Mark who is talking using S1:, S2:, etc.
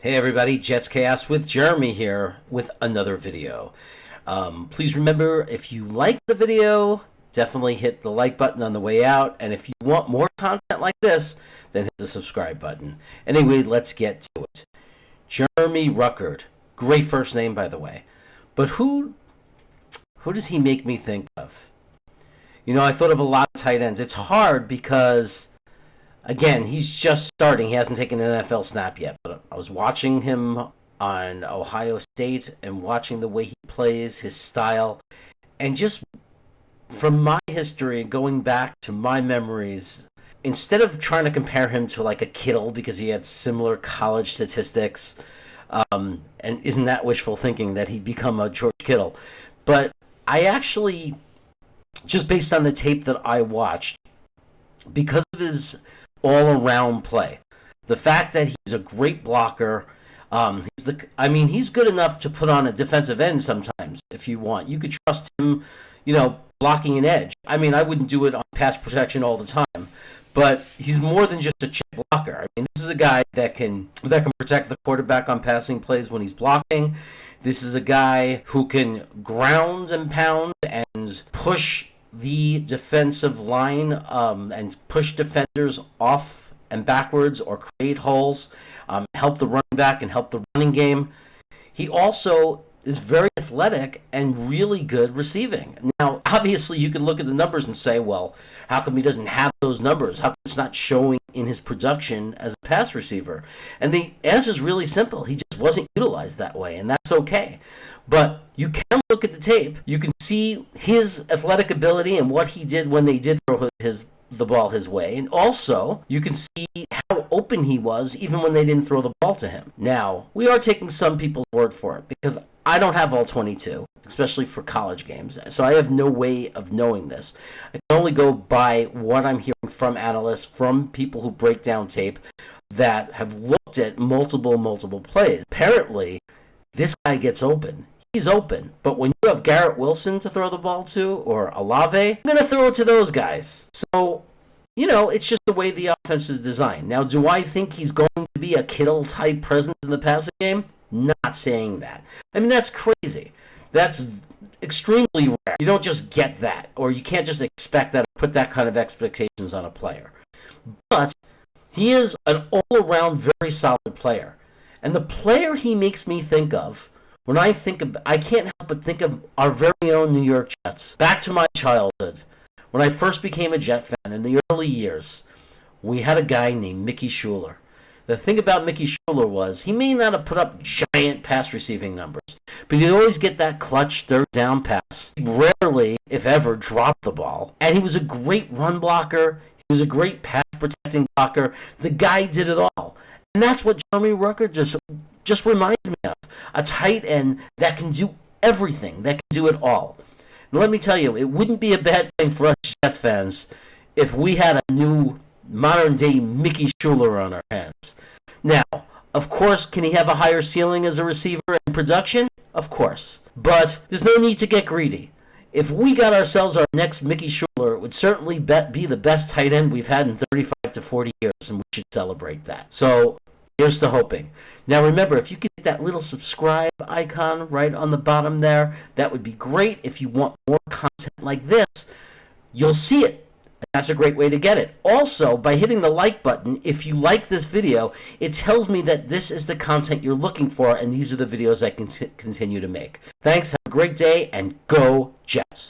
S1: Hey everybody, Jets Chaos with Jeremy here with another video. Please remember, if you like the video, definitely hit the like button on the way out. And if you want more content like this, then hit the subscribe button. Anyway, let's get to it. Jeremy Ruckert. Great first name, by the way. But who does he make me think of? You know, I thought of a lot of tight ends. It's hard because, again, he's just starting. He hasn't taken an NFL snap yet. But I was watching him on Ohio State and watching the way he plays, his style. And just from my history, going back to my memories, instead of trying to compare him to like a Kittle because he had similar college statistics, and isn't that wishful thinking that he'd become a George Kittle? But I actually, just based on the tape that I watched, because of his all-around play, the fact that he's a great blocker, he's good enough to put on a defensive end sometimes if you want. You could trust him, blocking an edge. I mean, I wouldn't do it on pass protection all the time, but he's more than just a chip blocker. I mean, this is a guy that can protect the quarterback on passing plays when he's blocking. This is a guy who can ground and pound and push the defensive line and push defenders off and backwards or create holes, help the running back and help the running game. He also is very athletic and really good receiving. Now, obviously, you could look at the numbers and say, well, how come he doesn't have those numbers? How come it's not showing in his production as a pass receiver? And the answer is really simple. He just wasn't utilized that way, and that's okay. But you can look at the tape. You can see his athletic ability and what he did when they did throw the ball his way. And also, you can see how open he was even when they didn't throw the ball to him. Now, we are taking some people's word for it because I don't have all 22, especially for college games. So I have no way of knowing this. I can only go by what I'm hearing from analysts, from people who break down tape that have looked at multiple plays. Apparently, this guy gets open. He's open, but when you have Garrett Wilson to throw the ball to, or Olave, I'm going to throw it to those guys. So, it's just the way the offense is designed. Now, do I think he's going to be a Kittle-type presence in the passing game? Not saying that. I mean, that's crazy. That's extremely rare. You don't just get that, or you can't just expect that or put that kind of expectations on a player. But he is an all-around very solid player. And the player he makes me think of, when I can't help but think of our very own New York Jets. Back to my childhood, when I first became a Jet fan in the early years, we had a guy named Mickey Schuler. The thing about Mickey Schuler was he may not have put up giant pass receiving numbers, but he'd always get that clutch third down pass. He rarely, if ever, dropped the ball. And he was a great run blocker. He was a great pass protecting blocker. The guy did it all. And that's what Jeremy Ruckert just reminds me of. A tight end that can do everything, that can do it all. And let me tell you, it wouldn't be a bad thing for us Jets fans if we had a new modern-day Mickey Schuler on our hands. Now, of course, can he have a higher ceiling as a receiver in production? Of course. But there's no need to get greedy. If we got ourselves our next Mickey Schuler, it would certainly be the best tight end we've had in 35 to 40 years, and we should celebrate that. So, here's to hoping. Now remember, if you could hit that little subscribe icon right on the bottom there, that would be great. If you want more content like this, you'll see it. That's a great way to get it. Also, by hitting the like button, if you like this video, it tells me that this is the content you're looking for, and these are the videos I can continue to make. Thanks, have a great day, and go Jets!